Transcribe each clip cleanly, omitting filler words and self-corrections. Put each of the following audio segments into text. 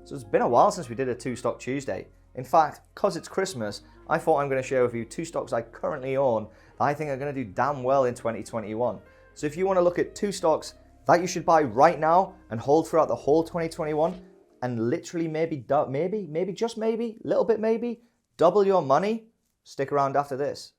So it's been a while since we did a 2-stock Tuesday. In fact, because it's Christmas, I thought I'm going to share with you 2 stocks I currently own that I think are going to do damn well in 2021. So if you want to look at 2 stocks that you should buy right now and hold throughout the whole 2021, and literally maybe, just maybe, little bit maybe, double your money, stick around after this.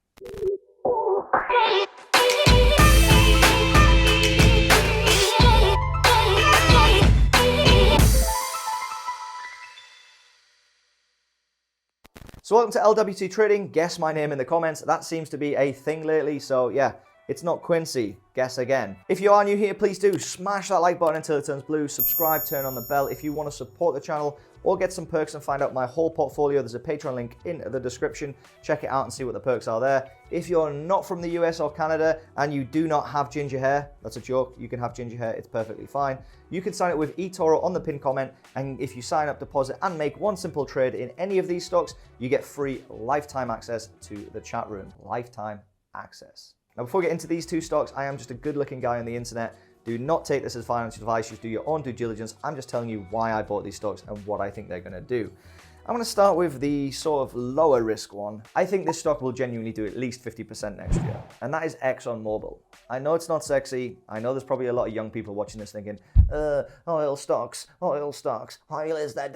So welcome to LWT Trading. Guess my name in the comments. That seems to be a thing lately. So yeah, it's not Quincy. Guess again. If you are new here, please do smash that like button until it turns blue. Subscribe, turn on the bell if you want to support the channel or get some perks and find out my whole portfolio. There's a Patreon link in the description. Check it out and see what the perks are there. If you're not from the US or Canada and you do not have ginger hair, that's a joke. You can have ginger hair. It's perfectly fine. You can sign up with eToro on the pinned comment. And if you sign up, deposit, and make one simple trade in any of these stocks, you get free lifetime access to the chat room. Lifetime access. Now, before we get into these 2 stocks, I am just a good-looking guy on the internet. Do not take this as financial advice. You should do your own due diligence. I'm just telling you why I bought these stocks and what I think they're going to do. I'm going to start with the sort of lower risk one. I think this stock will genuinely do at least 50% next year, and that is ExxonMobil. I know it's not sexy. I know there's probably a lot of young people watching this thinking, oil stocks, oil is the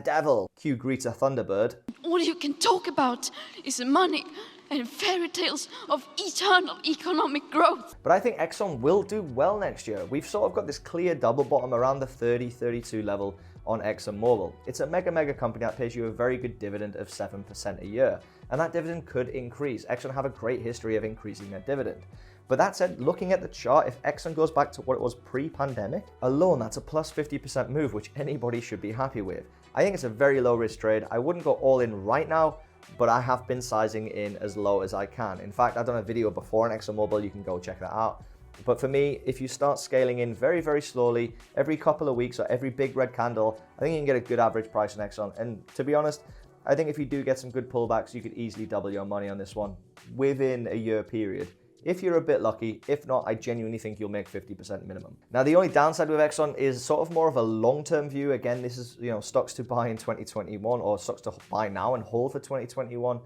devil. Cue Greta Thunderbird. All you can talk about is money and fairy tales of eternal economic growth. But I think Exxon will do well next year. We've sort of got this clear double bottom around the 30-32 level on ExxonMobil. It's a mega company that pays you a very good dividend of 7% a year. And that dividend could increase. Exxon have a great history of increasing their dividend. But that said, looking at the chart, if Exxon goes back to what it was pre-pandemic, alone that's a plus 50% move, which anybody should be happy with. I think it's a very low risk trade. I wouldn't go all in right now, but I have been sizing in as low as I can. In fact, I've done a video before on ExxonMobil. You can go check that out. But for me, if you start scaling in very slowly, every couple of weeks or every big red candle, I think you can get a good average price on Exxon. And to be honest, I think if you do get some good pullbacks, you could easily double your money on this one within a year period. If you're a bit lucky. If not, I genuinely think you'll make 50% minimum. Now, the only downside with Exxon is sort of more of a long-term view. Again, this is, stocks to buy in 2021 or stocks to buy now and hold for 2021.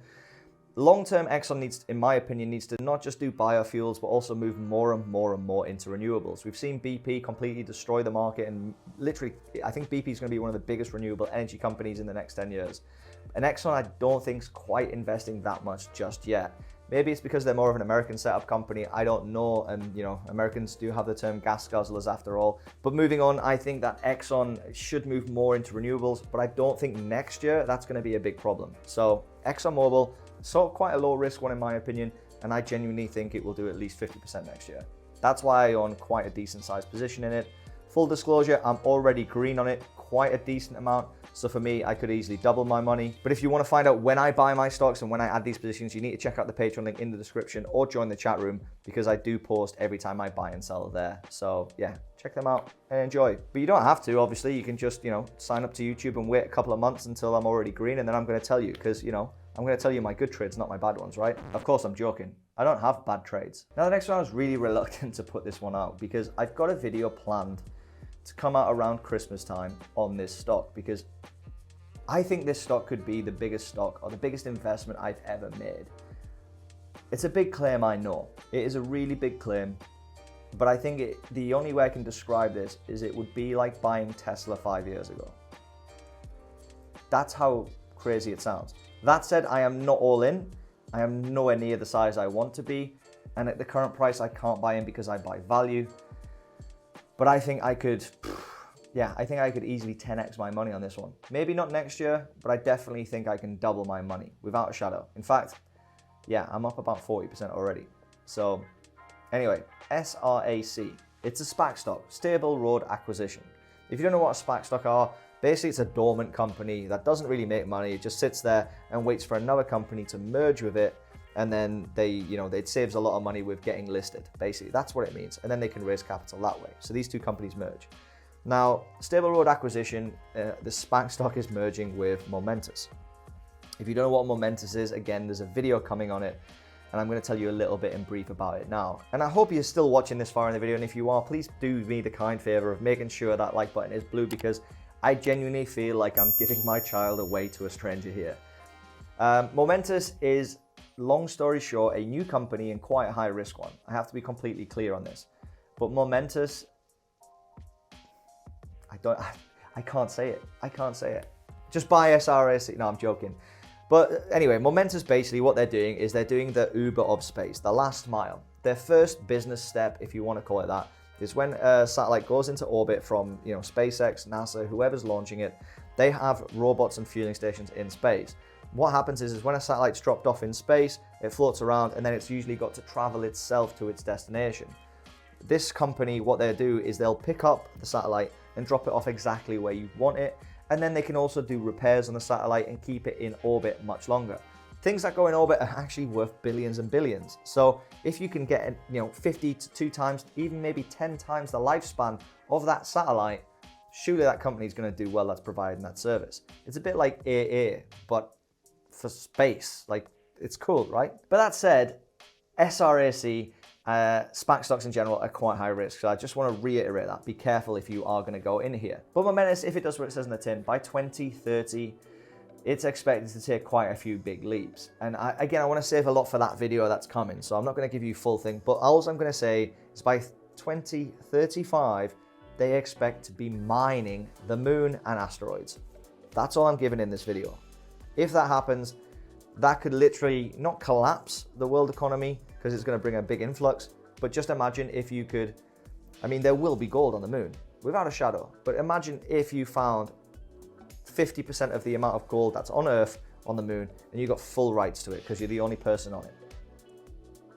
Long-term, Exxon needs, in my opinion, needs to not just do biofuels, but also move more and more into renewables. We've seen BP completely destroy the market, and literally, I think BP is going to be one of the biggest renewable energy companies in the next 10 years. And Exxon, I don't think is quite investing that much just yet. Maybe it's because they're more of an American setup company. I don't know. And, Americans do have the term gas guzzlers after all. But moving on, I think that Exxon should move more into renewables, but I don't think next year that's going to be a big problem. So ExxonMobil, sort of quite a low risk one in my opinion, and I genuinely think it will do at least 50% next year. That's why I own quite a decent sized position in it. Full disclosure, I'm already green on it, quite a decent amount. So for me, I could easily double my money. But if you want to find out when I buy my stocks and when I add these positions, you need to check out the Patreon link in the description or join the chat room, because I do post every time I buy and sell there. So yeah, check them out and enjoy. But you don't have to, obviously. You can just, sign up to YouTube and wait a couple of months until I'm already green, and then I'm going to tell you, because, I'm going to tell you my good trades, not my bad ones, right? Of course, I'm joking. I don't have bad trades. Now, the next one, I was really reluctant to put this one out because I've got a video planned to come out around Christmas time on this stock, because I think this stock could be the biggest stock or the biggest investment I've ever made. It's a big claim, I know. It is a really big claim, but I think the only way I can describe this is it would be like buying Tesla 5 years ago. That's how crazy it sounds. That said, I am not all in. I am nowhere near the size I want to be. And at the current price, I can't buy in because I buy value. But I think I could, I think I could easily 10x my money on this one. Maybe not next year, but I definitely think I can double my money without a shadow. In fact, I'm up about 40% already. So anyway, SRAC. It's a SPAC stock, Stable Road Acquisition. If you don't know what a SPAC stock are, basically it's a dormant company that doesn't really make money. It just sits there and waits for another company to merge with it. And then it saves a lot of money with getting listed. Basically, that's what it means. And then they can raise capital that way. So these two companies merge. Now, Stable Road Acquisition, the SPAC stock is merging with Momentous. If you don't know what Momentous is, again, there's a video coming on it, and I'm going to tell you a little bit in brief about it now. And I hope you're still watching this far in the video, and if you are, please do me the kind favor of making sure that like button is blue, because I genuinely feel like I'm giving my child away to a stranger here. Momentous is, long story short, a new company and quite a high risk one. I have to be completely clear on this. But Momentous, I can't say it. I can't say it. Just buy SRAC. No, I'm joking. But anyway, Momentous, basically what they're doing is they're doing the Uber of space, the last mile. Their first business step, if you want to call it that, is when a satellite goes into orbit from, SpaceX, NASA, whoever's launching it, they have robots and fueling stations in space. What happens is when a satellite's dropped off in space, it floats around and then it's usually got to travel itself to its destination. This company, what they'll do is they'll pick up the satellite and drop it off exactly where you want it. And then they can also do repairs on the satellite and keep it in orbit much longer. Things that go in orbit are actually worth billions and billions. So if you can get 50 to 2 times, even maybe 10 times the lifespan of that satellite, surely that company is going to do well that's providing that service. It's a bit like AA, but for space. Like, it's cool, right? But that said, SRAC, SPAC stocks in general are quite high risk. So I just want to reiterate that. Be careful if you are going to go in here. But Momentous, if it does what it says in the tin, by 2030, it's expected to take quite a few big leaps. And again, I want to save a lot for that video that's coming. So I'm not going to give you full thing. But all I'm going to say is by 2035, they expect to be mining the moon and asteroids. That's all I'm giving in this video. If that happens, that could literally not collapse the world economy because it's going to bring a big influx. But just imagine if you could, there will be gold on the moon without a shadow. But imagine if you found 50% of the amount of gold that's on Earth on the moon and you got full rights to it because you're the only person on it.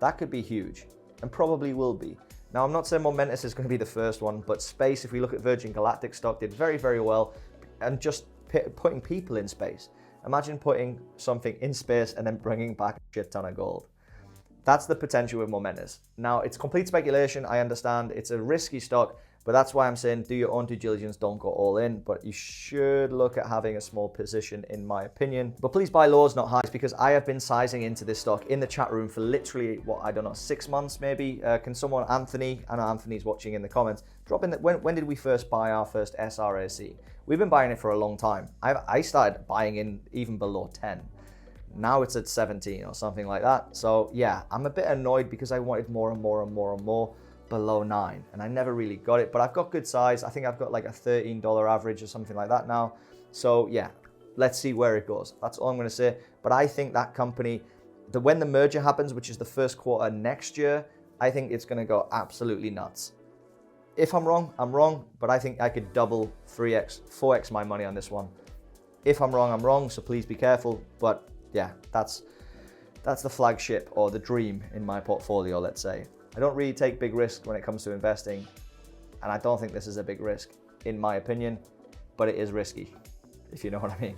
That could be huge and probably will be. Now, I'm not saying Momentous is going to be the first one, but space, if we look at Virgin Galactic stock, did very, very well and just putting people in space. Imagine putting something in space and then bringing back a shit ton of gold. That's the potential with Momentous. Now, it's complete speculation. I understand it's a risky stock, but that's why I'm saying do your own due diligence, don't go all in, but you should look at having a small position in my opinion. But please buy lows, not highs, because I have been sizing into this stock in the chat room for literally, 6 months maybe. Can someone, Anthony, I know Anthony's watching in the comments, drop in, when did we first buy our first SRAC? We've been buying it for a long time. I started buying in even below 10. Now it's at 17 or something like that. So yeah, I'm a bit annoyed because I wanted more and more and more and more below 9 and I never really got it, but I've got good size. I think I've got like a $13 average or something like that now. So yeah, let's see where it goes. That's all I'm going to say. But I think that company, when the merger happens, which is the first quarter next year, I think it's going to go absolutely nuts. If I'm wrong, I'm wrong, but I think I could double, 3x, 4x my money on this one. If I'm wrong, I'm wrong, so please be careful. But yeah, that's the flagship or the dream in my portfolio, let's say. I don't really take big risks when it comes to investing, and I don't think this is a big risk, in my opinion, but it is risky, if you know what I mean.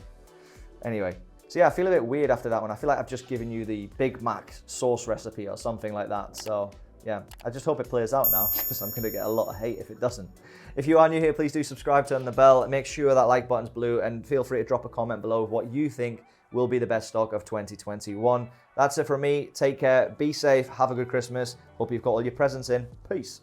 Anyway, so yeah, I feel a bit weird after that one. I feel like I've just given you the Big Mac sauce recipe or something like that. So yeah, I just hope it plays out now because I'm gonna get a lot of hate if it doesn't. If you are new here, please do subscribe, turn the bell, and make sure that like button's blue, and feel free to drop a comment below of what you think will be the best stock of 2021. That's it from me. Take care, be safe, have a good Christmas. Hope you've got all your presents in. Peace.